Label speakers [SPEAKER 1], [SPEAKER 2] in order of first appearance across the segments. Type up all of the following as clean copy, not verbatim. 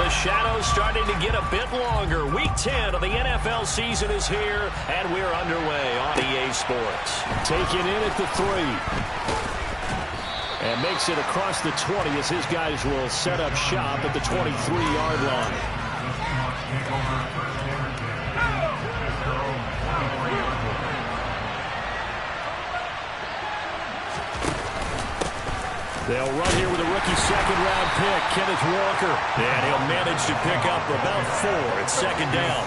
[SPEAKER 1] the shadows starting to get a bit longer. Week 10 of the NFL season is here, and we're underway on EA Sports.
[SPEAKER 2] Taken in at the 3. And makes it across the 20 as his guys will set up shop at the 23-yard line. They'll run here with a rookie second-round pick, Kenneth Walker. And he'll manage to pick up about 4 at second down.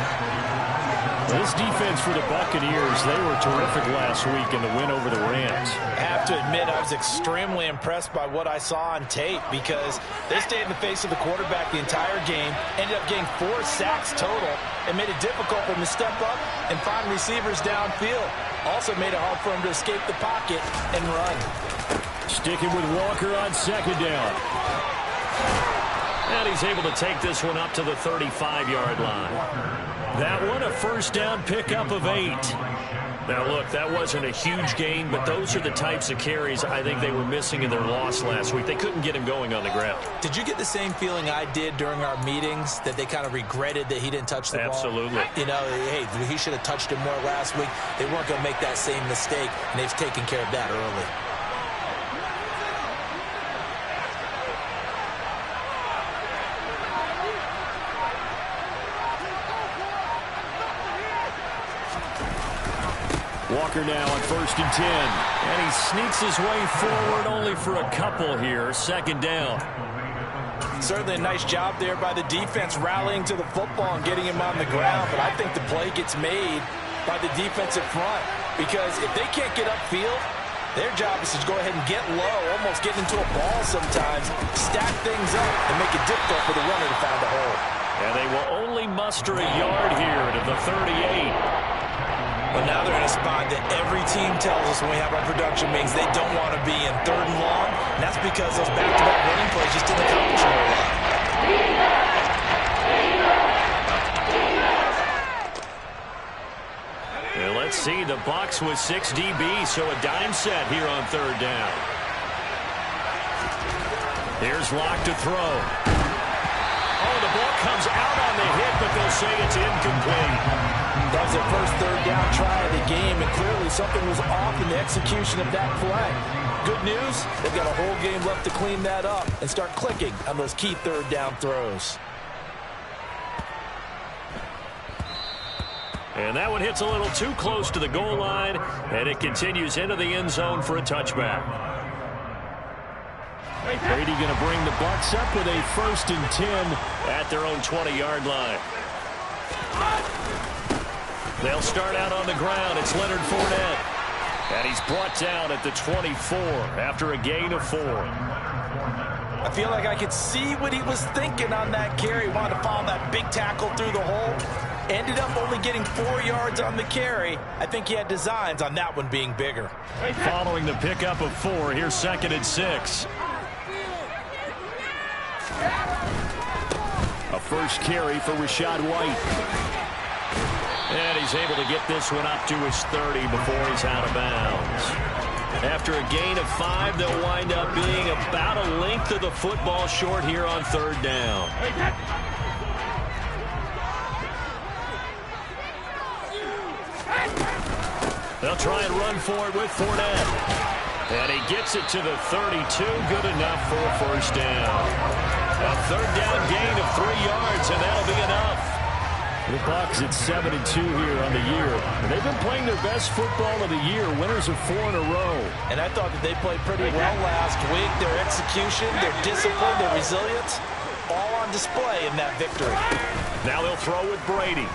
[SPEAKER 2] This defense for the Buccaneers, they were terrific last week in the win over the Rams.
[SPEAKER 3] I have to admit, I was extremely impressed by what I saw on tape because they stayed in the face of the quarterback the entire game, ended up getting 4 sacks total, and made it difficult for him to step up and find receivers downfield. Also made it hard for him to escape the pocket and run.
[SPEAKER 2] Sticking with Walker on second down.
[SPEAKER 1] And he's able to take this one up to the 35-yard line. That one a first down pickup of 8. Now, look, that wasn't a huge gain, but those are the types of carries I think they were missing in their loss last week. They couldn't get him going on the ground.
[SPEAKER 3] Did you get the same feeling I did during our meetings, that they kind of regretted that he didn't touch the ball?
[SPEAKER 1] Absolutely.
[SPEAKER 3] You know, hey, he should have touched it more last week. They weren't going to make that same mistake, and they've taken care of that early.
[SPEAKER 2] Walker now on 1st and 10.
[SPEAKER 1] And he sneaks his way forward only for a couple here. Second down.
[SPEAKER 3] Certainly a nice job there by the defense rallying to the football and getting him on the ground. But I think the play gets made by the defensive front. Because if they can't get upfield, their job is to go ahead and get low, almost get into a ball sometimes, stack things up, and make it difficult for the runner to find a hole.
[SPEAKER 1] And they will only muster a yard here to the 38.
[SPEAKER 3] But now they're in a spot that every team tells us when we have our production meetings they don't want to be in 3rd and long. And that's because those back-to-back running plays just didn't accomplish a whole lot.
[SPEAKER 1] And let's see, the Bucs with 6 DBs, so a dime set here on 3rd down. Here's Locke to throw. Oh, the ball comes out on the hit, but they'll say it's incomplete.
[SPEAKER 3] That was their first 3rd down try of the game, and clearly something was off in the execution of that play. Good news, they've got a whole game left to clean that up and start clicking on those key 3rd down throws.
[SPEAKER 1] And that one hits a little too close to the goal line, and it continues into the end zone for a touchback.
[SPEAKER 2] Brady going to bring the Bucs up with a 1st and 10
[SPEAKER 1] at their own 20-yard line. They'll start out on the ground. It's Leonard Fournette. And he's brought down at the 24 after a gain of 4.
[SPEAKER 3] I feel like I could see what he was thinking on that carry. Wanted to follow that big tackle through the hole. Ended up only getting 4 yards on the carry. I think he had designs on that one being bigger.
[SPEAKER 1] Following the pickup of 4, here's 2nd and 6.
[SPEAKER 2] A first carry for Rachaad White.
[SPEAKER 1] And he's able to get this one up to his 30 before he's out of bounds. After a gain of 5, they'll wind up being about a length of the football short here on 3rd down. They'll try and run for it with Fournette. And he gets it to the 32, good enough for a first down. A 3rd down gain of 3 yards, and that'll be enough.
[SPEAKER 2] The Bucs at 7-2 here on the year. And they've been playing their best football of the year, winners of 4 in a row.
[SPEAKER 3] And I thought that they played pretty well last week. Their execution, their discipline, their resilience, all on display in that victory.
[SPEAKER 1] Now they'll throw with Brady.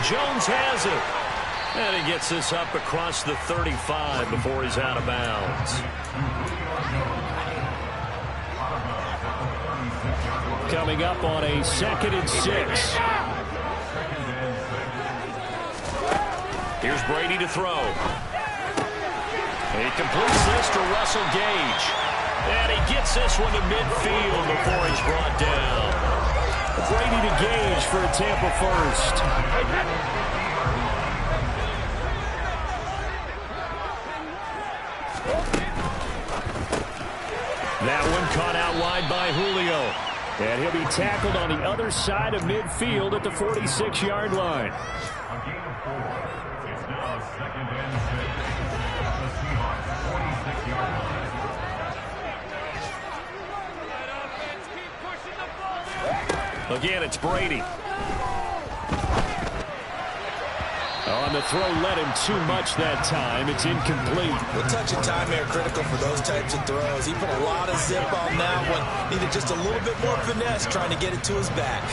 [SPEAKER 1] Jones has it. And he gets this up across the 35 before he's out of bounds.
[SPEAKER 2] Coming up on a 2nd and 6.
[SPEAKER 1] Here's Brady to throw. He completes this to Russell Gage. And he gets this one to midfield before he's brought down.
[SPEAKER 2] Brady to Gage for a Tampa first.
[SPEAKER 1] That one caught out wide by Julio.
[SPEAKER 2] And he'll be tackled on the other side of midfield at the 46-yard line.
[SPEAKER 4] A gain of 4. It's now 2nd and 6 at the Seahawks 46-yard line.
[SPEAKER 1] Again, it's Brady.
[SPEAKER 2] On the throw, led him too much that time. It's incomplete.
[SPEAKER 3] The touch and time are critical for those types of throws. He put a lot of zip on that one. Needed just a little bit more finesse trying to get it to his back.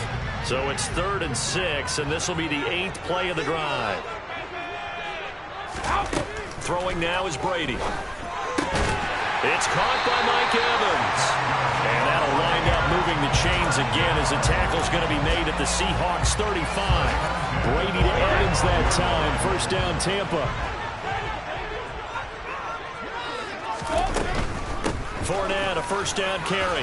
[SPEAKER 1] So it's 3rd and 6, and this will be the 8th play of the drive. Throwing now is Brady. It's caught by Mike Evans. And that'll wind up moving the chains again as the tackle's going to be made at the Seahawks 35.
[SPEAKER 2] Brady to Evans that time. First down, Tampa.
[SPEAKER 1] Fournette, a first down carry.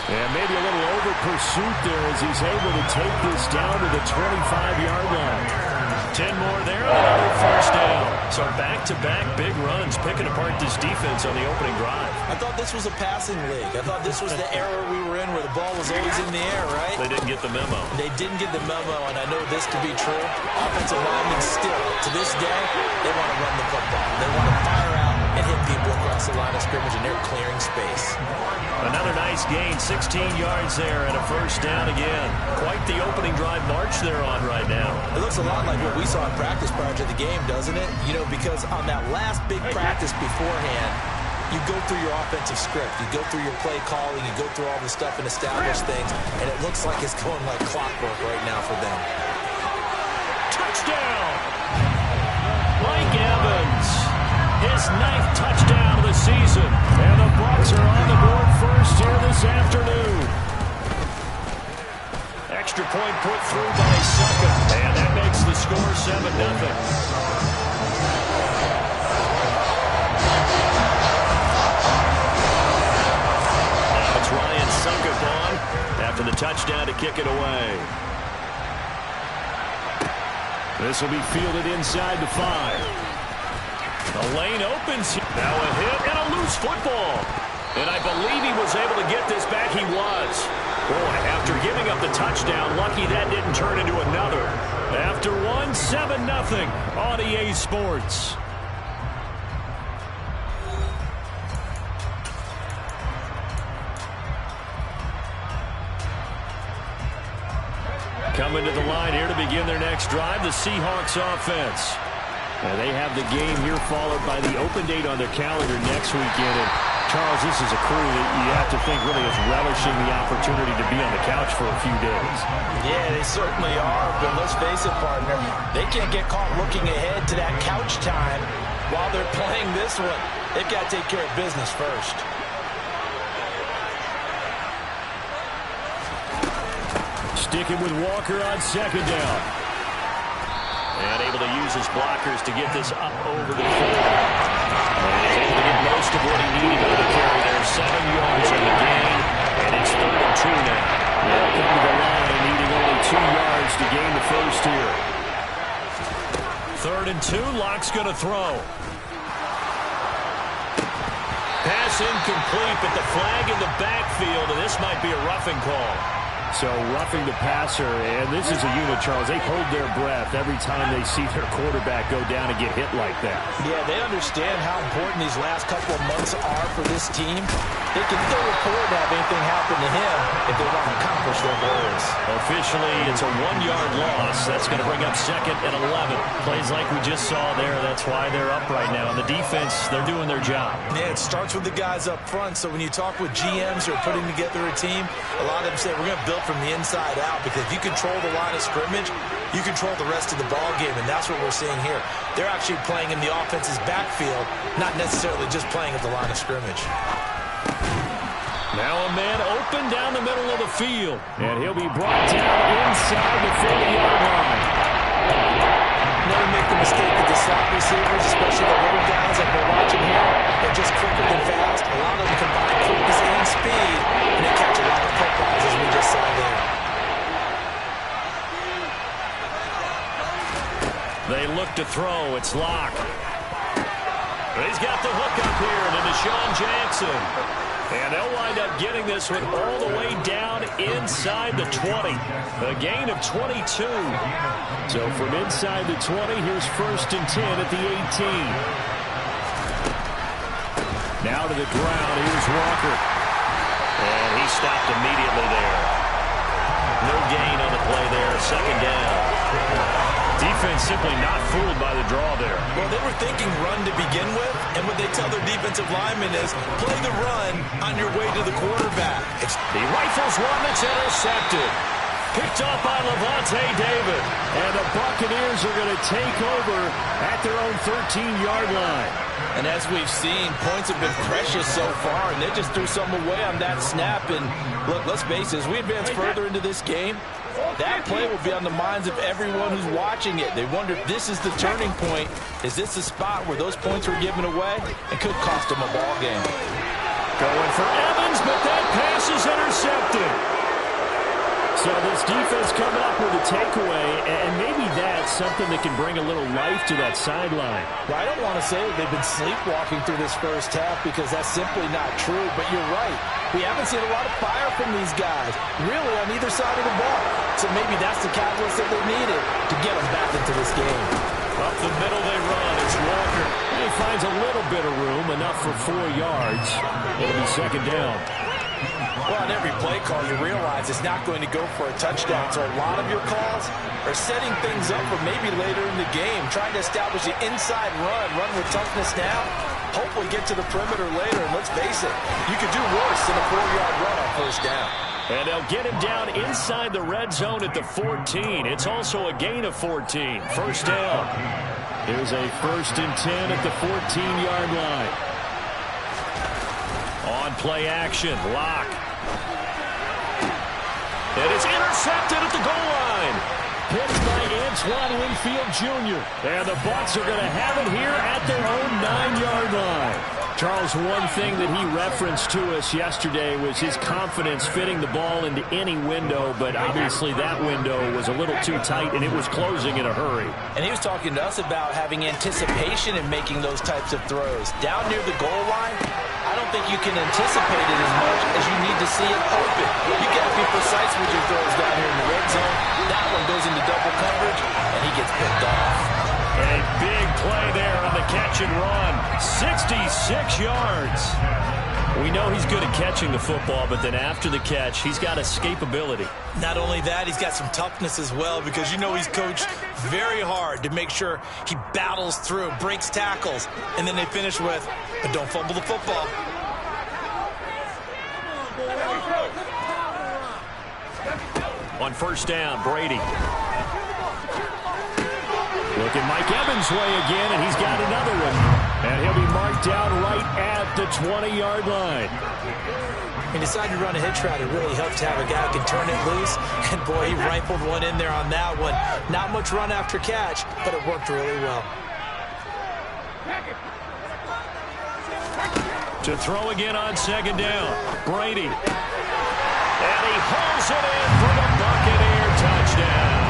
[SPEAKER 2] And maybe a little over pursuit there as he's able to take this down to the 25-yard line.
[SPEAKER 1] 10 more there, another first down. So back-to-back big runs, picking apart this defense on the opening drive.
[SPEAKER 3] I thought this was a passing league. I thought this was the era we were in where the ball was always in the air, right?
[SPEAKER 1] They didn't get the memo.
[SPEAKER 3] They didn't get the memo, and I know this to be true. Offensive linemen still, to this day, they want to run the football. They want to fire out and hit people across the line of scrimmage, and they're clearing space.
[SPEAKER 1] Another nice gain, 16 yards there, and a first down again. Quite the opening drive march they're on right now.
[SPEAKER 3] It looks a lot like what we saw in practice prior to the game, doesn't it? You know, because on that last big practice beforehand, you go through your offensive script, you go through your play calling, you go through all the stuff and establish things, and it looks like it's going like clockwork right now for them.
[SPEAKER 1] Touchdown! Mike Evans, his 9th touchdown of the season, and the Bucs are on the board first here this afternoon. Extra point put through by Succa, and that makes the score 7-0. Ryan Succa on after the touchdown to kick it away.
[SPEAKER 2] This will be fielded inside the 5.
[SPEAKER 1] The lane opens. Now a hit and a loose football. And I believe he was able to get this back. He was. Boy, after giving up the touchdown, lucky that didn't turn into another. After one, 7-0 on EA Sports. Coming to the line here to begin their next drive, the Seahawks offense.
[SPEAKER 2] And they have the game here followed by the open date on their calendar next weekend. And Charles, this is a crew that you have to think really is relishing the opportunity to be on the couch for a few days.
[SPEAKER 3] Yeah, they certainly are, but let's face it, partner. They can't get caught looking ahead to that couch time while they're playing this one. They've got to take care of business first.
[SPEAKER 2] Sticking with Walker on second down.
[SPEAKER 1] And able to use his blockers to get this up over the field. And he's able to get most of what he needed on the carry there. 7 yards on the gain. And it's 3rd and 2 now.
[SPEAKER 2] Yeah, coming to the line and needing only 2 yards to gain the first here.
[SPEAKER 1] 3rd and 2. Locke's going to throw. Pass incomplete, but the flag in the backfield, and this might be a roughing call.
[SPEAKER 2] So roughing the passer, and this is a unit, Charles. They hold their breath every time they see their quarterback go down and get hit like that.
[SPEAKER 3] Yeah, they understand how important these last couple of months are for this team. They can still afford to have anything happen to him if they want to accomplish their goals.
[SPEAKER 1] Officially, it's a 1-yard loss. That's going to bring up 2nd and 11. Plays like we just saw there. That's why they're up right now. And the defense, they're doing their job.
[SPEAKER 3] Yeah, it starts with the guys up front. So when you talk with GMs who are putting together a team, a lot of them say, we're going to build from the inside out, because if you control the line of scrimmage, you control the rest of the ball game, and that's what we're seeing here. They're actually playing in the offense's backfield, not necessarily just playing at the line of scrimmage.
[SPEAKER 1] Now a man open down the middle of the field,
[SPEAKER 2] and he'll be brought down inside the 40-yard line.
[SPEAKER 3] Never make the mistake of the slot receivers, especially the little guys that we're watching here. They're just quicker than fast. A lot of them combine quickness and speed, and they catch a lot of footballs, as we just saw there.
[SPEAKER 1] They look to throw. It's Locke. He's got the hook up here to Deshaun Jackson. And they'll wind up getting this one all the way down inside the 20. A gain of 22. So from inside the 20, here's 1st and 10 at the 18. Now to the ground. Here's Walker. And he stopped immediately there. No gain on the play there. 2nd down. Defense simply not fooled by the draw there.
[SPEAKER 3] Well, they were thinking run to begin with, and what they tell their defensive linemen is play the run on your way to the quarterback.
[SPEAKER 1] He rifles one that's intercepted. Picked up by Levante David. And the Buccaneers are going to take over at their own 13-yard line.
[SPEAKER 3] And as we've seen, points have been precious so far, and they just threw something away on that snap. And look, let's face it, as we advance further into this game, that play will be on the minds of everyone who's watching it. They wonder if this is the turning point. Is this the spot where those points were given away? It could cost them a ball game.
[SPEAKER 1] Going for Evans, but that pass is intercepted. So this defense coming up with a takeaway, and maybe that's something that can bring a little life to that sideline.
[SPEAKER 3] Well, I don't want to say they've been sleepwalking through this first half because that's simply not true, but you're right. We haven't seen a lot of fire from these guys, really on either side of the ball. So maybe that's the catalyst that they needed to get them back into this game.
[SPEAKER 1] Up the middle they run. It's Walker. He finds a little bit of room, enough for 4 yards. It'll be 2nd down.
[SPEAKER 3] Well, on every play call, you realize it's not going to go for a touchdown. So a lot of your calls are setting things up for maybe later in the game, trying to establish an inside run with toughness now, hopefully get to the perimeter later. And let's face it, you could do worse than a 4-yard run on 1st down.
[SPEAKER 1] And they'll get him down inside the red zone at the 14. It's also a gain of 14. 1st down. Here's a 1st and 10 at the 14-yard line. On play action, Lock. It is intercepted at the goal line. Picked by Antoine Winfield Jr. And the Bucs are going to have it here at their own 9-yard line. Charles, one thing that he referenced to us yesterday was his confidence fitting the ball into any window, but obviously that window was a little too tight, and it was closing in a hurry.
[SPEAKER 3] And he was talking to us about having anticipation in making those types of throws. Down near the goal line, I don't think you can anticipate it as much as you need to see it open. You got to be precise with your throws down here in the red zone. That one goes into double coverage, and he gets picked off.
[SPEAKER 1] A big play there on the catch and run. 66 yards. We know he's good at catching the football, but then after the catch, he's got escapability.
[SPEAKER 3] Not only that, he's got some toughness as well, because you know he's coached very hard to make sure he battles through, breaks tackles, and then they finish with, but don't fumble the football.
[SPEAKER 1] On 1st down, Brady. Looking Mike Evans' way again, and he's got another one. And he'll be marked down right at the 20-yard line.
[SPEAKER 3] He decided to run a hitch route. It really helps to have a guy who can turn it loose. And, boy, he rifled one in there on that one. Not much run after catch, but it worked really well.
[SPEAKER 1] To throw again on 2nd down, Brady. And he hauls it in for the Buccaneer touchdown.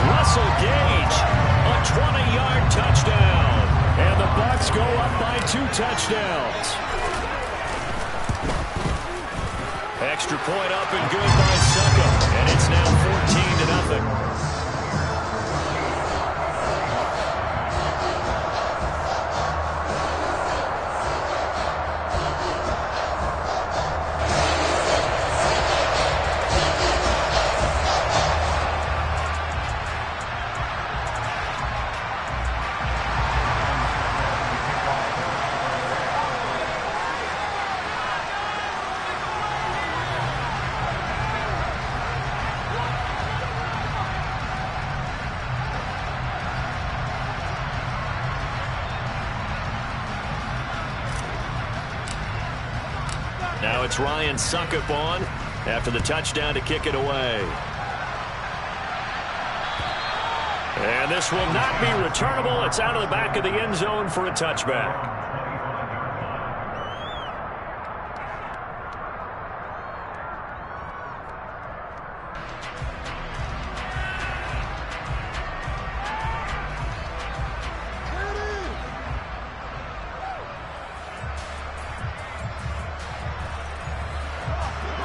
[SPEAKER 1] Russell Gage, a 20-yard touchdown. And the Bucs go up by 2 touchdowns. Extra point up and good by Suckup. And it's now 14-0. Now it's Ryan Suckup on after the touchdown to kick it away. And this will not be returnable. It's out of the back of the end zone for a touchback.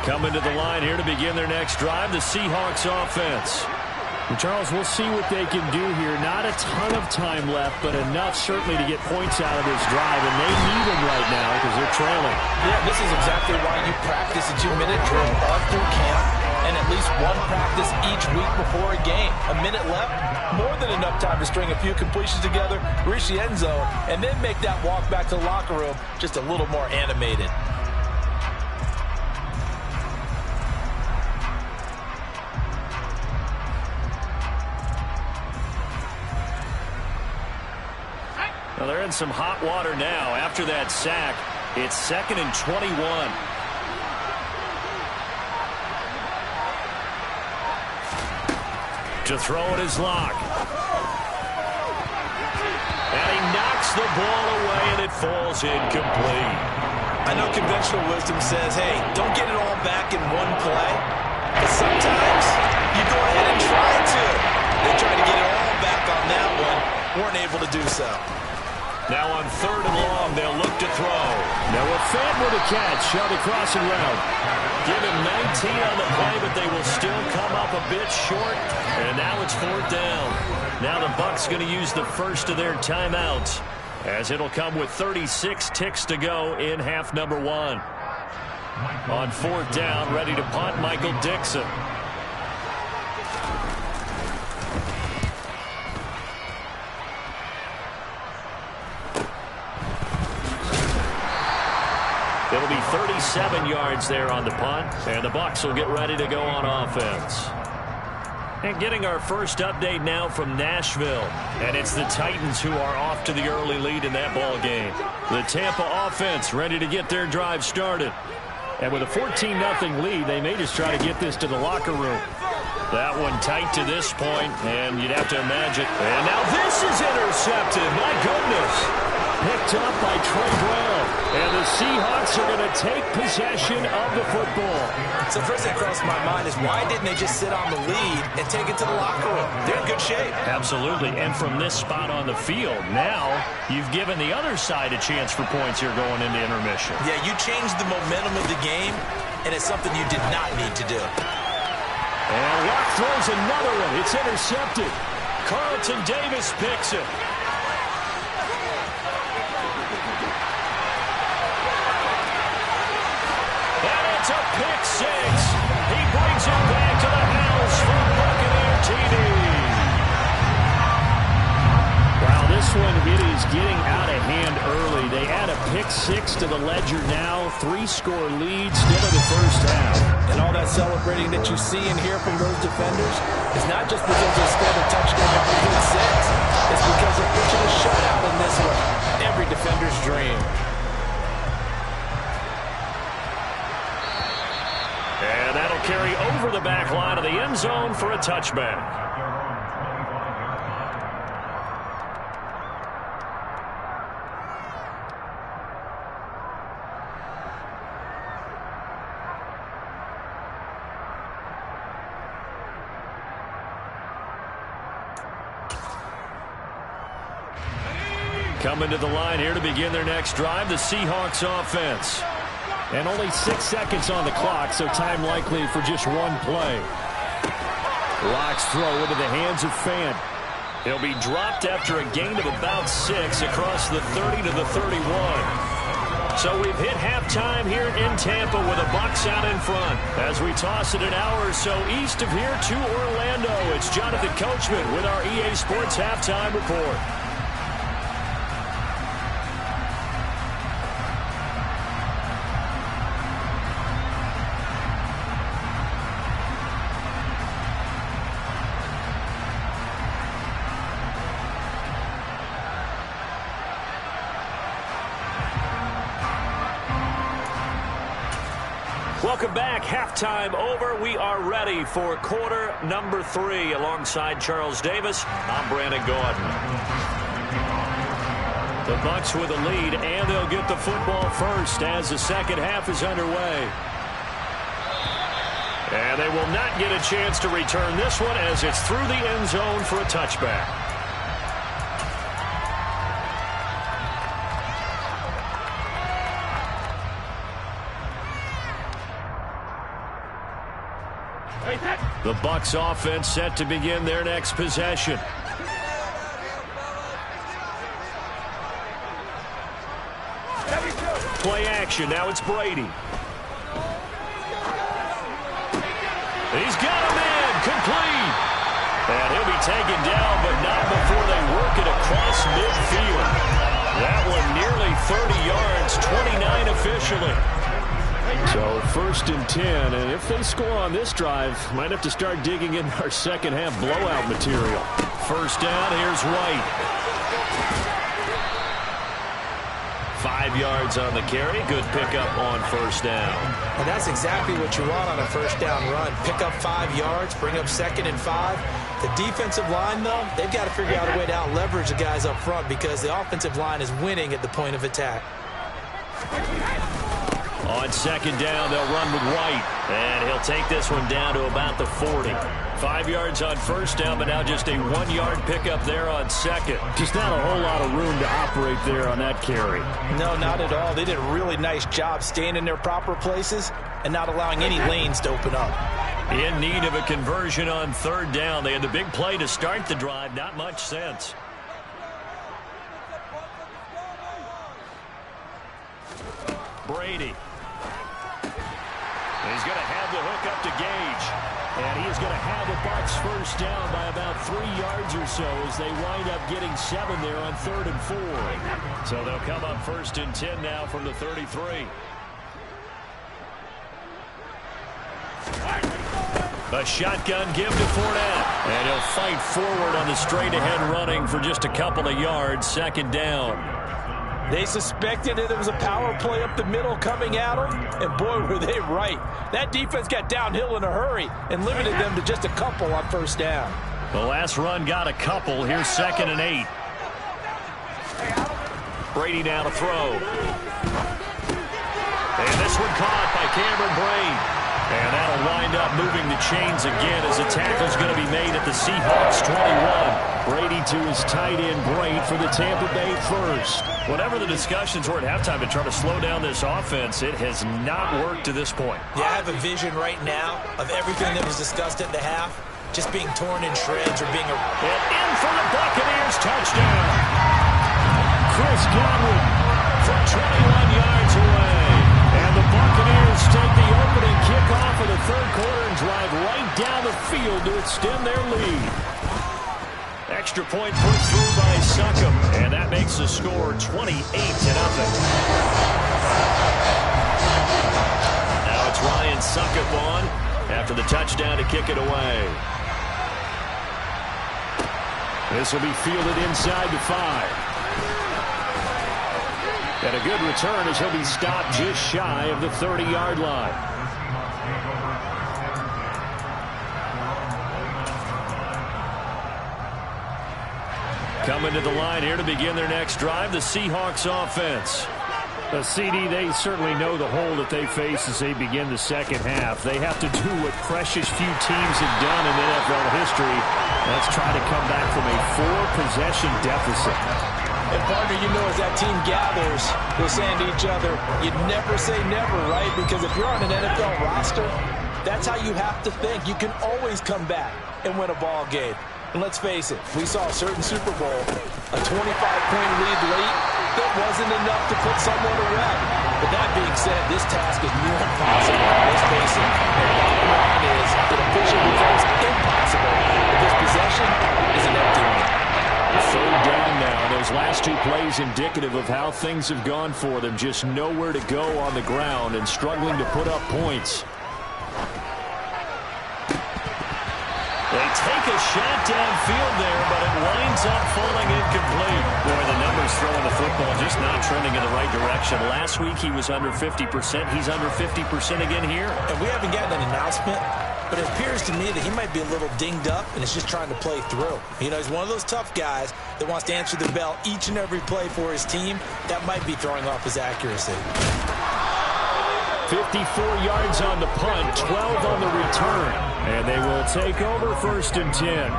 [SPEAKER 2] Coming to the line here to begin their next drive, the Seahawks offense.
[SPEAKER 5] And Charles, we'll see what they can do here. Not a ton of time left, but enough certainly to get points out of this drive, and they need them right now because they're trailing.
[SPEAKER 3] Yeah, this is exactly why you practice a 2-minute drill all through camp and at least one practice each week before a game. A minute left, more than enough time to string a few completions together, reach the end zone, and then make that walk back to the locker room just a little more animated.
[SPEAKER 2] Well, they're in some hot water now. After that sack, it's 2nd and 21. To throw it is Locke. And he knocks the ball away, and it falls incomplete.
[SPEAKER 3] I know conventional wisdom says, hey, don't get it all back in one play. But sometimes you go ahead and try to. They tried to get it all back on that one. Weren't able to do so.
[SPEAKER 2] Now on 3rd and long, they'll look to throw.
[SPEAKER 5] Noah Fant with a catch on the crossing route.
[SPEAKER 2] Give him 19 on the play, but they will still come up a bit short. And now it's 4th down. Now the Bucs going to use the first of their timeouts, as it'll come with 36 ticks to go in half number 1. On 4th down, ready to punt, Michael Dixon. It'll be 37 yards there on the punt, and the Bucs will get ready to go on offense. And getting our first update now from Nashville, and it's the Titans who are off to the early lead in that ball game. The Tampa offense ready to get their drive started. And with a 14-0 lead, they may just try to get this to the locker room. That one tight to this point, and you'd have to imagine. And now this is intercepted. My goodness. Picked up by Trey Brown. And the Seahawks are going to take possession of the football.
[SPEAKER 3] So the first thing that crossed my mind is why didn't they just sit on the lead and take it to the locker room? They're in good shape.
[SPEAKER 2] Absolutely. And from this spot on the field, now you've given the other side a chance for points here going into intermission.
[SPEAKER 3] Yeah, you changed the momentum of the game, and it's something you did not need to do.
[SPEAKER 2] And Locke throws another one. It's intercepted. Carlton Davis picks it. And it's a pick six. He brings it back to the house for Buccaneer TD.
[SPEAKER 5] Wow, this one, it is getting out of hand early. They add a pick six to the ledger now. 3-score lead still in the first half.
[SPEAKER 3] And all that celebrating that you see and hear from those defenders is not just because they scored a touchdown every pick six. It's because they're pitching a shutout in this one. Every defender's dream.
[SPEAKER 2] And that'll carry over the back line of the end zone for a touchback. Coming to the line here to begin their next drive, the Seahawks offense.
[SPEAKER 5] And only 6 seconds on the clock, so time likely for just one play. Locke's throw into the hands of Fant.
[SPEAKER 2] He'll be dropped after a gain of about 6 across the 30 to the 31. So we've hit halftime here in Tampa with the Bucs out in front. As we toss it an hour or so east of here to Orlando, it's Jonathan Coachman with our EA Sports Halftime Report. Welcome back. Halftime over. We are ready for quarter number 3. Alongside Charles Davis, I'm Brandon Gordon. The Bucs with a lead, and they'll get the football first as the second half is underway. And they will not get a chance to return this one as it's through the end zone for a touchback.
[SPEAKER 1] The Bucs offense set to begin their next possession. Play action. Now it's Brady. He's got a man. Complete. And he'll be taken down, but not before they work it across midfield. That one nearly 30 yards, 29 officially.
[SPEAKER 5] So 1st and 10, and if they score on this drive, might have to start digging in our second half blowout material.
[SPEAKER 1] First down, here's Wright. 5 yards on the carry. Good pickup on first down.
[SPEAKER 3] And that's exactly what you want on a first down run. Pick up 5 yards, bring up 2nd and 5. The defensive line, though, they've got to figure out a way to out-leverage the guys up front because the offensive line is winning at the point of attack.
[SPEAKER 1] On 2nd down, they'll run with White. And he'll take this one down to about the 40. 5 yards on first down, but now just a 1-yard pickup there on 2nd.
[SPEAKER 5] Just not a whole lot of room to operate there on that carry.
[SPEAKER 3] No, not at all. They did a really nice job staying in their proper places and not allowing any lanes to open up.
[SPEAKER 1] In need of a conversion on 3rd down. They had the big play to start the drive. Not much sense. Brady. He's going to have the hook up to Gage.
[SPEAKER 5] And he is going to have the Bucs first down by about 3 yards or so as they wind up getting 7 there on 3rd and 4.
[SPEAKER 1] So they'll come up 1st and 10 now from the 33. A shotgun give to Fournette. And he'll fight forward on the straight-ahead running for just a couple of yards. 2nd down.
[SPEAKER 3] They suspected that there was a power play up the middle coming at them, and boy, were they right. That defense got downhill in a hurry and limited them to just a couple on first down.
[SPEAKER 1] The last run got a couple. Here's 2nd and 8. Brady now to throw. And this one caught by Cameron Braid. And that'll wind up moving the chains again as a tackle's going to be made at the Seahawks 21.
[SPEAKER 5] Brady to his tight end Braid for the Tampa Bay first.
[SPEAKER 1] Whatever the discussions were at halftime to try to slow down this offense, it has not worked to this point.
[SPEAKER 3] Yeah, I have a vision right now of everything that was discussed at the half just being torn in shreds or being
[SPEAKER 1] And in for the Buccaneers, touchdown.
[SPEAKER 5] Chris Godwin
[SPEAKER 1] from 21 yards away.
[SPEAKER 5] And the Buccaneers take the opening kickoff of the 3rd quarter and drive right down the field to extend their lead.
[SPEAKER 1] Extra point put through by Succop, and that makes the score 28-0. Now it's Ryan Succop on after the touchdown to kick it away.
[SPEAKER 5] This will be fielded inside the 5. And a good return as he'll be stopped just shy of the 30-yard line.
[SPEAKER 1] Coming to the line here to begin their next drive, the Seahawks offense.
[SPEAKER 5] The CD, they certainly know the hole that they face as they begin the second half. They have to do what precious few teams have done in NFL history. Let's try to come back from a 4-possession deficit.
[SPEAKER 3] And partner, you know, as that team gathers, they're saying to each other, you never say never, right? Because if you're on an NFL roster, that's how you have to think. You can always come back and win a ball game. And let's face it, we saw a certain Super Bowl, a 25-point lead late, that wasn't enough to put someone to rest. But that being said, this task is near impossible. Let's face it, the bottom line is it officially becomes impossible if this possession is an empty one.
[SPEAKER 5] 3rd down now. Those last 2 plays indicative of how things have gone for them. Just nowhere to go on the ground and struggling to put up points.
[SPEAKER 1] They take a shot downfield there, but it winds up falling incomplete. Boy, the numbers throwing the football just not trending in the right direction. Last week he was under 50%. He's under 50% again here.
[SPEAKER 3] And we haven't gotten an announcement, but it appears to me that he might be a little dinged up and is just trying to play through. You know, he's one of those tough guys that wants to answer the bell each and every play for his team. That might be throwing off his accuracy.
[SPEAKER 5] 54 yards on the punt, 12 on the return. And they will take over 1st and 10.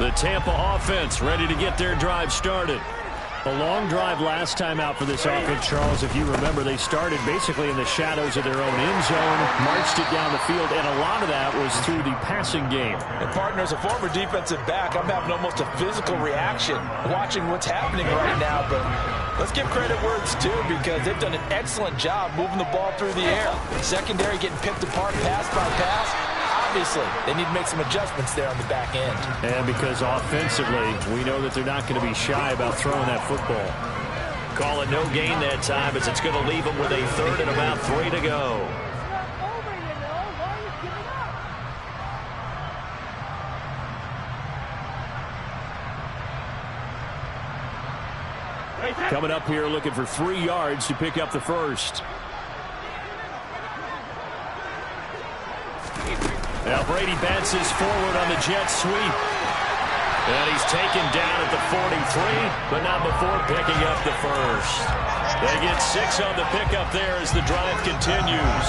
[SPEAKER 1] The Tampa offense ready to get their drive started.
[SPEAKER 5] A long drive last time out for this offense, Charles. If you remember, they started basically in the shadows of their own end zone, marched it down the field, and a lot of that was through the passing game.
[SPEAKER 3] And partner, as a former defensive back, I'm having almost a physical reaction watching what's happening right now. But let's give credit where it's due, because they've done an excellent job moving the ball through the air. Secondary getting picked apart pass by pass. Obviously, they need to make some adjustments there on the back end.
[SPEAKER 5] And because offensively, we know that they're not going to be shy about throwing that football.
[SPEAKER 1] Call it no gain that time, as it's going to leave them with a 3rd and about 3 to go.
[SPEAKER 5] Coming up here looking for 3 yards to pick up the first.
[SPEAKER 1] Now Brady bounces forward on the jet sweep. And he's taken down at the 43, but not before picking up the first. They get 6 on the pickup there as the drive continues.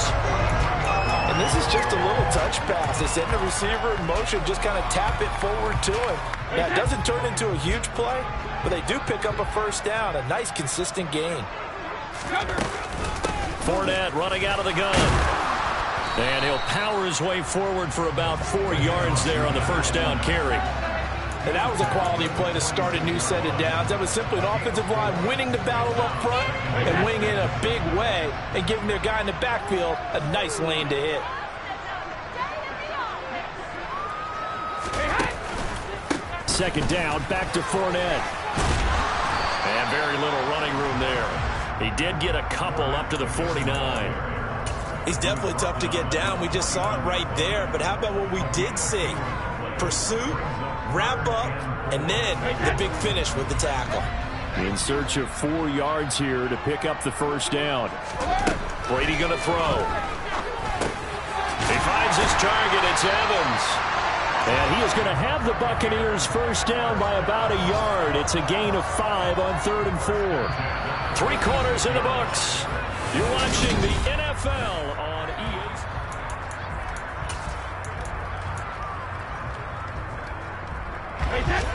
[SPEAKER 3] And this is just a little touch pass. They send the receiver in motion, just kind of tap it forward to him. Now, it doesn't turn into a huge play, but they do pick up a first down. A nice, consistent gain.
[SPEAKER 1] Fournette running out of the gun. And he'll power his way forward for about 4 yards there on the first down carry.
[SPEAKER 3] And that was a quality play to start a new set of downs. That was simply an offensive line winning the battle up front and winning in a big way and giving their guy in the backfield a nice lane to hit.
[SPEAKER 5] Second down, back to Fournette.
[SPEAKER 1] And very little running room there. He did get a couple up to the 49.
[SPEAKER 3] He's definitely tough to get down. We just saw it right there. But how about what we did see? Pursuit, wrap up, and then the big finish with the tackle.
[SPEAKER 5] In search of 4 yards here to pick up the first down.
[SPEAKER 1] Brady going to throw. He finds his target. It's Evans.
[SPEAKER 5] And he is going to have the Buccaneers first down by about a yard. It's a gain of 5 on 3rd and 4.
[SPEAKER 1] 3 quarters in the books. You're watching the NFL on EA.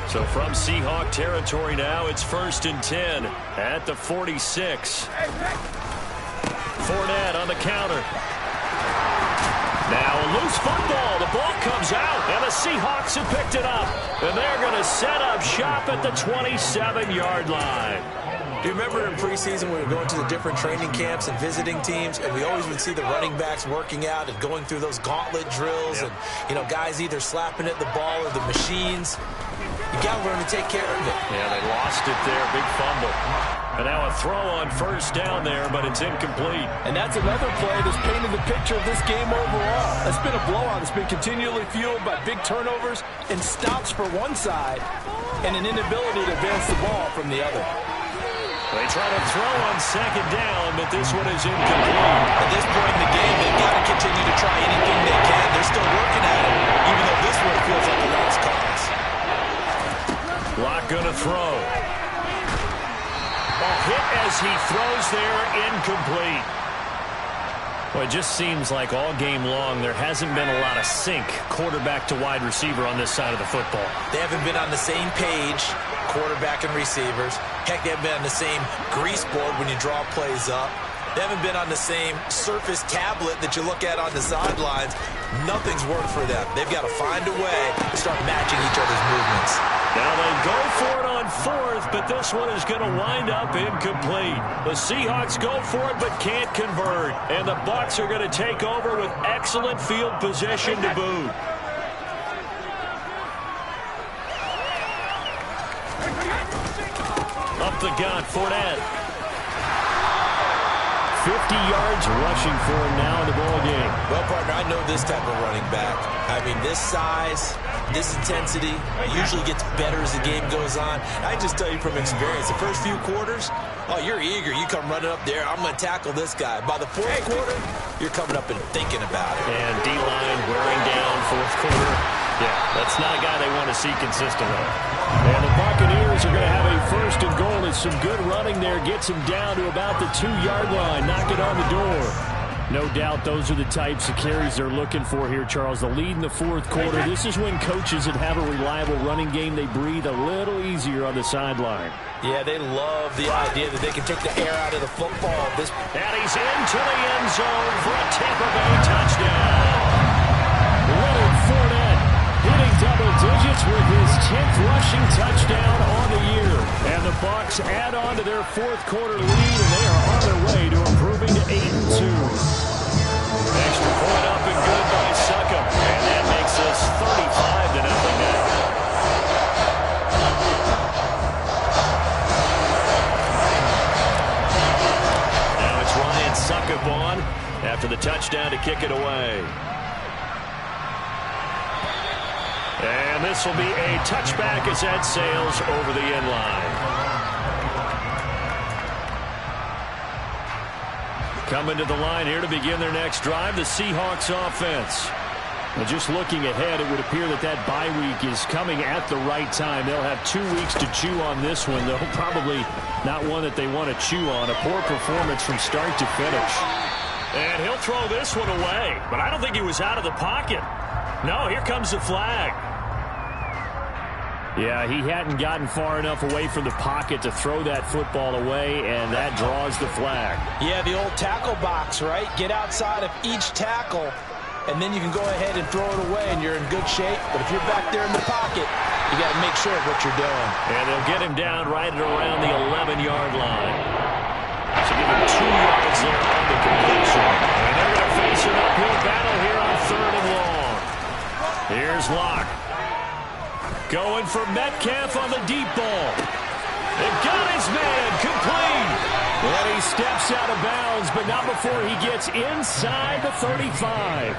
[SPEAKER 1] So from Seahawk territory now, it's 1st and 10 at the 46. Fournette on the counter. Now a loose football. The ball comes out, and the Seahawks have picked it up. And they're going to set up shop at the 27-yard line.
[SPEAKER 3] Do you remember in preseason we were going to the different training camps and visiting teams, and we always would see the running backs working out and going through those gauntlet drills, and, you know, guys either slapping at the ball or the machines. You got to learn to take care of it.
[SPEAKER 1] Yeah, they lost it there. Big fumble. And now a throw on first down there, but it's incomplete.
[SPEAKER 3] And that's another play that's painted the picture of this game overall. It's been a blowout. It's been continually fueled by big turnovers and stops for one side and an inability to advance the ball from the other.
[SPEAKER 1] They try to throw on second down, but this one is incomplete.
[SPEAKER 3] At this point in the game, they've got to continue to try anything they can. They're still working at it, even though this one feels like a lost cause.
[SPEAKER 1] Locke going to throw. A hit as he throws there, incomplete. Well, it just seems like all game long there hasn't been a lot of sync quarterback to wide receiver on this side of the football.
[SPEAKER 3] They haven't been on the same page, quarterback and receivers. Heck, they haven't been on the same grease board when you draw plays up. They haven't been on the same surface tablet that you look at on the sidelines. Nothing's worked for them. They've got to find a way to start matching each other's movements.
[SPEAKER 1] Now they go for it on 4th, but this one is going to wind up incomplete. The Seahawks go for it but can't convert. And the Bucs are going to take over with excellent field position to boot. Up the gun, Fournette.
[SPEAKER 5] 50 yards rushing for him now in the ball game.
[SPEAKER 3] Well, partner, I know this type of running back. I mean, this size, this intensity usually gets better as the game goes on. I just tell you from experience, the first few quarters, oh, you're eager. You come running up there, I'm going to tackle this guy. By the 4th quarter, you're coming up and thinking about it.
[SPEAKER 1] And D-line wearing down 4th quarter. Yeah, that's not a guy they want to see consistently.
[SPEAKER 5] And the Buccaneers are going to have a 1st and goal. As some good running there gets him down to about the 2-yard line. Knock it on the door. No doubt those are the types of carries they're looking for here, Charles. The lead in the fourth quarter. This is when coaches that have a reliable running game, they breathe a little easier on the sideline.
[SPEAKER 3] Yeah, they love the idea that they can take the air out of the football.
[SPEAKER 1] And he's into the end zone for a Tampa Bay touchdown.
[SPEAKER 5] Leonard Fournette hitting double digits with his 10th rushing touchdown on the year. And the Bucs add on to their fourth quarter lead, and they are on their way to improving to 8-2.
[SPEAKER 1] Extra point up and good by Succop. And that makes this 35-0 now. Now it's Ryan Succop on after the touchdown to kick it away. And this will be a touchback as that sails over the end line. Coming to the line here to begin their next drive, the Seahawks offense. And just looking ahead, it would appear that that bye week is coming at the right time. They'll have 2 weeks to chew on this one, though probably not one that they want to chew on. A poor performance from start to finish.
[SPEAKER 2] And he'll throw this one away, but I don't think he was out of the pocket. No, here comes the flag.
[SPEAKER 5] Yeah, he hadn't gotten far enough away from the pocket to throw that football away, and that draws the flag.
[SPEAKER 3] Yeah, the old tackle box, right? Get outside of each tackle, and then you can go ahead and throw it away, and you're in good shape. But if you're back there in the pocket, you got to make sure of what you're doing.
[SPEAKER 1] And they'll get him down right at around the 11-yard line. So give him 2 yards there on the completion. And they're going to face an uphill battle here on 3rd and long. Here's Locke. Going for Metcalf on the deep ball. They've got his man complete. And he steps out of bounds, but not before he gets inside the 35.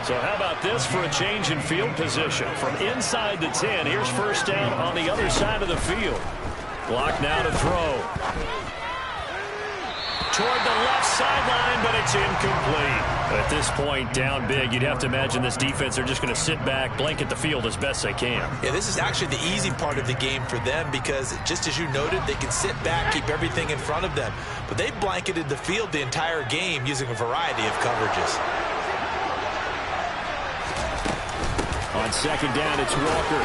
[SPEAKER 1] So how about this for a change in field position? From inside the 10, here's first down on the other side of the field. Locke now to throw. Toward the left sideline, but it's incomplete. At this point, down big, you'd have to imagine this defense are just going to sit back, blanket the field as best they can.
[SPEAKER 3] Yeah, this is actually the easy part of the game for them because, just as you noted, they can sit back, keep everything in front of them. But they blanketed the field the entire game using a variety of coverages.
[SPEAKER 5] On second down, it's Walker.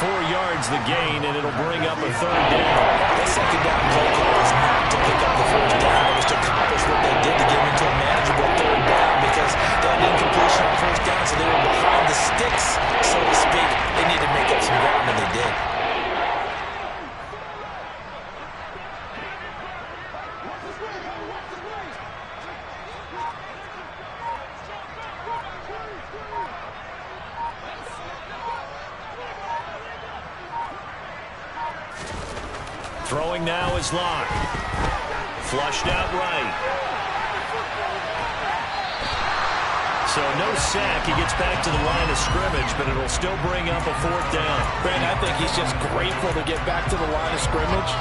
[SPEAKER 1] 4 yards the gain, and it'll bring up a 3rd down.
[SPEAKER 3] The second down play call was not to pick up the first down. It was to accomplish what they did to get into a manageable 3rd down because they had incompletion on first down, so they were behind the sticks, so to speak. They needed to make up some ground, and they did.
[SPEAKER 1] Throwing now is Locke. Flushed out right. So no sack. He gets back to the line of scrimmage, but it'll still bring up a 4th down.
[SPEAKER 3] Brandon, I think he's just grateful to get back to the line of scrimmage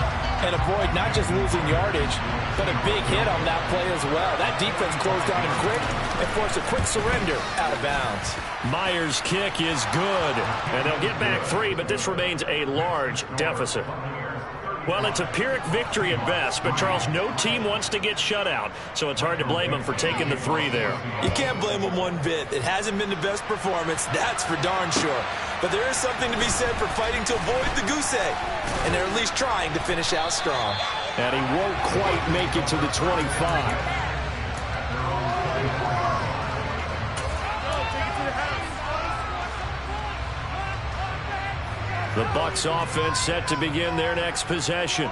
[SPEAKER 3] and avoid not just losing yardage, but a big hit on that play as well. That defense closed on him quick and forced a quick surrender out of bounds.
[SPEAKER 1] Myers' kick is good, and they'll get back 3, but this remains a large deficit. Well, it's a Pyrrhic victory at best, but, Charles, no team wants to get shut out, so it's hard to blame them for taking the 3 there.
[SPEAKER 3] You can't blame them one bit. It hasn't been the best performance, that's for darn sure. But there is something to be said for fighting to avoid the goose egg, and they're at least trying to finish out strong.
[SPEAKER 5] And he won't quite make it to the 25.
[SPEAKER 1] The Bucs offense set to begin their next possession.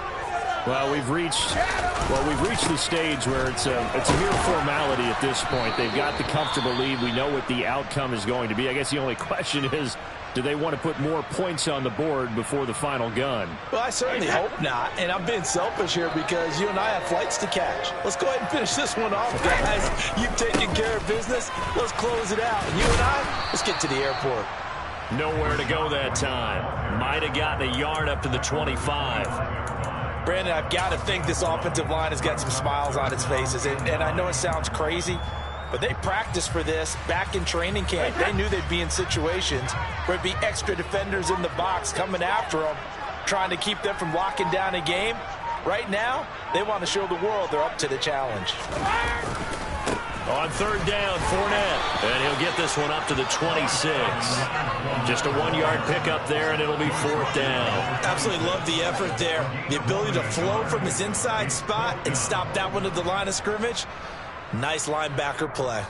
[SPEAKER 5] Well, we've reached the stage where it's a mere formality at this point. They've got the comfortable lead. We know what the outcome is going to be. I guess the only question is, do they want to put more points on the board before the final gun?
[SPEAKER 3] Well, I certainly hope not, and I'm being selfish here because you and I have flights to catch. Let's go ahead and finish this one off, guys. You've taken care of business. Let's close it out. And you and I, let's get to the airport.
[SPEAKER 1] Nowhere to go that time. Might have gotten a yard up to the 25.
[SPEAKER 3] Brandon, I've got to think this offensive line has got some smiles on its faces. And I know it sounds crazy, but they practiced for this back in training camp. They knew they'd be in situations where it'd be extra defenders in the box coming after them, trying to keep them from locking down a game. Right now, they want to show the world they're up to the challenge.
[SPEAKER 1] On third down, Fournette. And he'll get this one up to the 26. Just a 1-yard pickup there, and it'll be fourth down.
[SPEAKER 3] Absolutely love the effort there. The ability to flow from his inside spot and stop that one at the line of scrimmage. Nice linebacker play.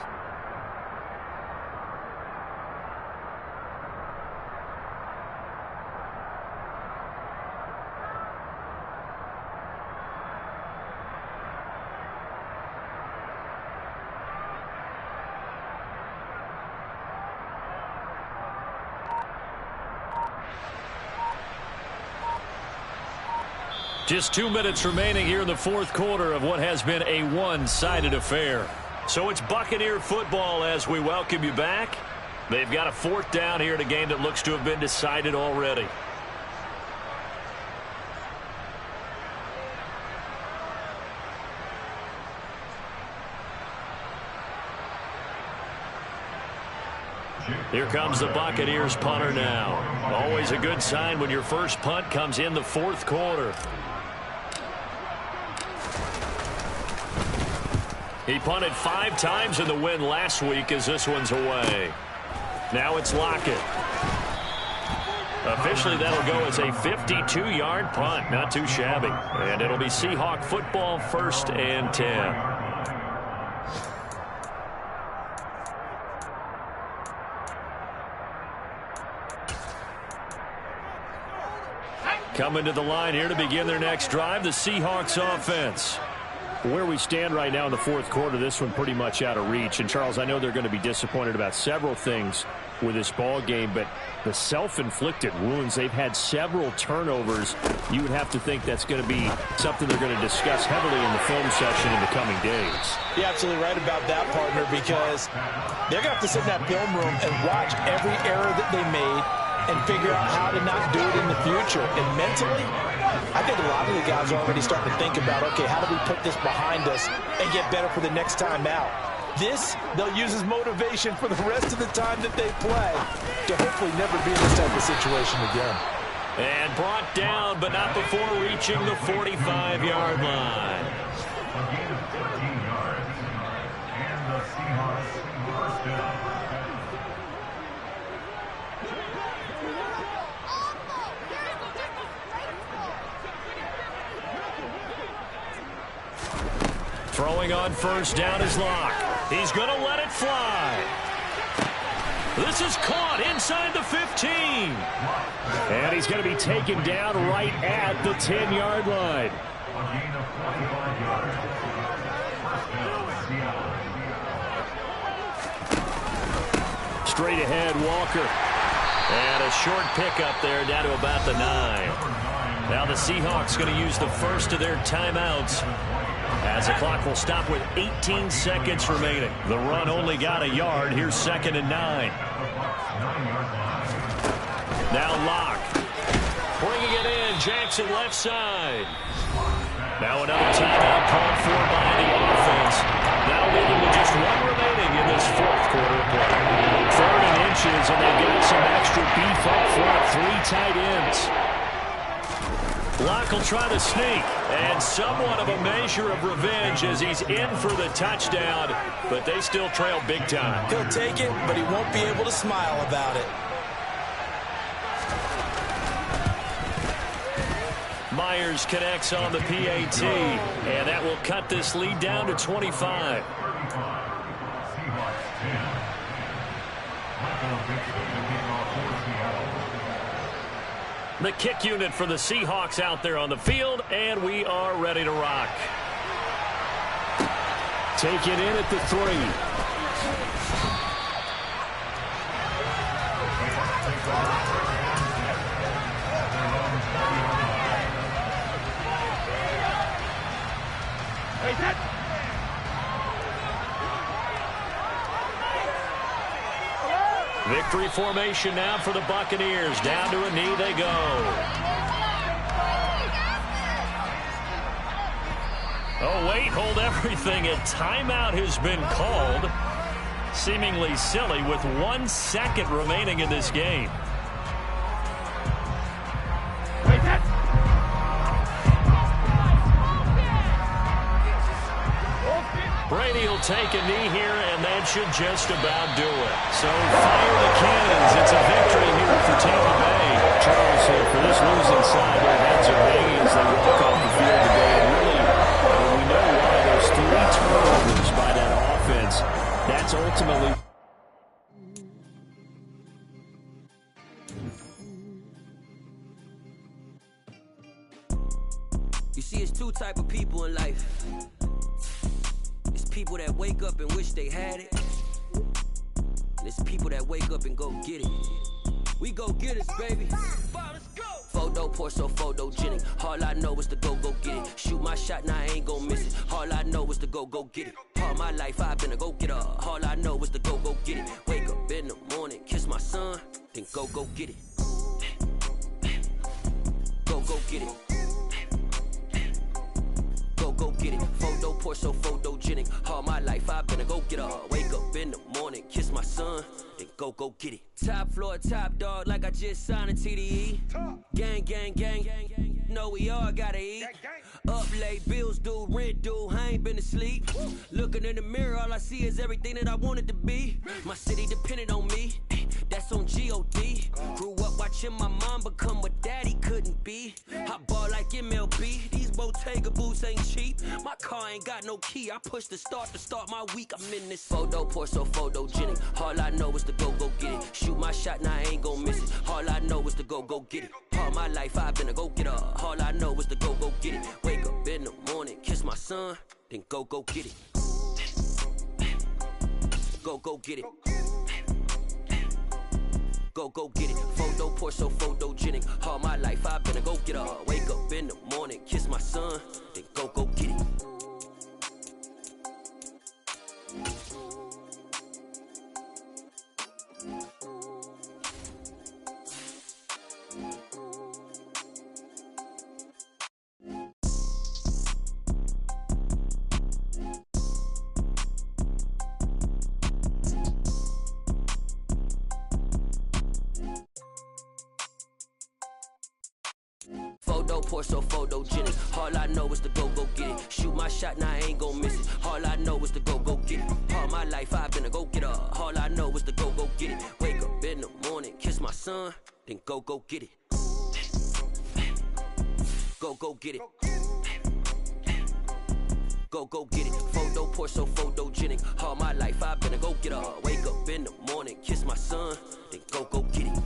[SPEAKER 1] Just 2 minutes remaining here in the fourth quarter of what has been a one-sided affair. So it's Buccaneer football as we welcome you back. They've got a fourth down here in a game that looks to have been decided already. Here comes the Buccaneers punter now. Always a good sign when your first punt comes in the fourth quarter. He punted 5 times in the win last week as this one's away. Now it's Lockett. Officially, that'll go as a 52-yard punt. Not too shabby. And it'll be Seahawk football, 1st and 10. Coming to the line here to begin their next drive, the Seahawks offense.
[SPEAKER 5] Where we stand right now in the fourth quarter, this one pretty much out of reach. And, Charles, I know they're going to be disappointed about several things with this ball game, but the self-inflicted wounds, they've had several turnovers. You would have to think that's going to be something they're going to discuss heavily in the film session in the coming days.
[SPEAKER 3] You're absolutely right about that, partner, because they're going to have to sit in that film room and watch every error that they made and figure out how to not do it in the future. And mentally, I think a lot of the guys are already starting to think about, okay, how do we put this behind us and get better for the next time out? This, they'll use as motivation for the rest of the time that they play to hopefully never be in this type of situation again.
[SPEAKER 1] And brought down, but not before reaching the 45-yard line.
[SPEAKER 4] A gain of 13 yards. And the Seahawks first down.
[SPEAKER 1] Throwing on first down is Locke. He's going to let it fly. This is caught inside the 15.
[SPEAKER 5] And he's going to be taken down right at the 10-yard line.
[SPEAKER 4] A gain of 45 yards.
[SPEAKER 5] Straight ahead, Walker.
[SPEAKER 1] And a short pickup there down to about the 9. Now the Seahawks going to use the first of their timeouts, as the clock will stop with 18 seconds remaining. The run only got a yard. Here's 2nd and 9. Now Locke. Bringing it in. Jackson left side. Now another timeout called for by the offense. That'll leave them with just 1 remaining in this fourth quarter of play. 3rd and inches, and they've got some extra beef up front. 3 tight ends. Locke will try to sneak, and somewhat of a measure of revenge as he's in for the touchdown, but they still trail big time.
[SPEAKER 3] He'll take it, but he won't be able to smile about it.
[SPEAKER 1] Myers connects on the PAT, and that will cut this lead down to 25. The kick unit for the Seahawks out there on the field, and we are ready to rock.
[SPEAKER 5] Take it in at the 3.
[SPEAKER 1] Victory formation now for the Buccaneers. Down to a knee they go. Oh, wait, hold everything. A timeout has been called. Seemingly silly with 1 second remaining in this game. Brady will take a knee here, and that should just about do it. So fire the cannons. It's a victory here for Tampa Bay.
[SPEAKER 5] Charles, for this losing side, their heads are hanging as they walk off the field today. And really, we know why. Those 3 turnovers by that offense, that's ultimately...
[SPEAKER 6] You see, it's 2 type of people in life. It's people that wake up and wish they had it. And it's people that wake up and go get it. We go get it, baby. Let's go. Photo, Porso, photogenic. All I know is to go get it. Shoot my shot, now I ain't gon' miss it. All I know is to go get it. All my life I've been a go-getter. All I know is to go get it. Wake up in the morning, kiss my son, then go get it. Go get it. Go get it. Photo, Porso, photogenic. All my life I've been a go-getter. Wake up in the morning, kiss my son, then go get it. Top floor, top dog, like I just signed a TDE. Gang, gang, gang, gang, gang. Know we all gotta eat. Up late, bills due, rent due, I ain't been asleep. Looking in the mirror, all I see is everything that I wanted to be. My city depended on me, that's on G.O.D. Grew up watching my mom become what daddy couldn't be. I ball like MLB, these Bottega boots ain't cheap. My car ain't got no key, I push the start to start my week. I'm in this photo, Porso, photogenic. All I know is to go get it. Shoot my shot, now I ain't gon' miss it. All I know is to go get it. All my life I've been a go-getter. All I know is to go get it. Wake up in the morning, kiss my son, then go get it. Go get it. Go get it. Photo, Porso, photogenic. All my life I've been a go-getter. Wake up in the morning, kiss my son, then go get it. Photo, Porso, photogenic. All I know is to go get it. Shoot my shot, now I ain't gon' miss it. All I know is to go get it. All my life I've been a go-getter. All I know is to go get it. Wake up in the morning, kiss my son, then go get it. Go get it. Go get it. Photo, Porso, photogenic. All my life I've been a go-getter. Wake up in the morning, kiss my son, then go get it.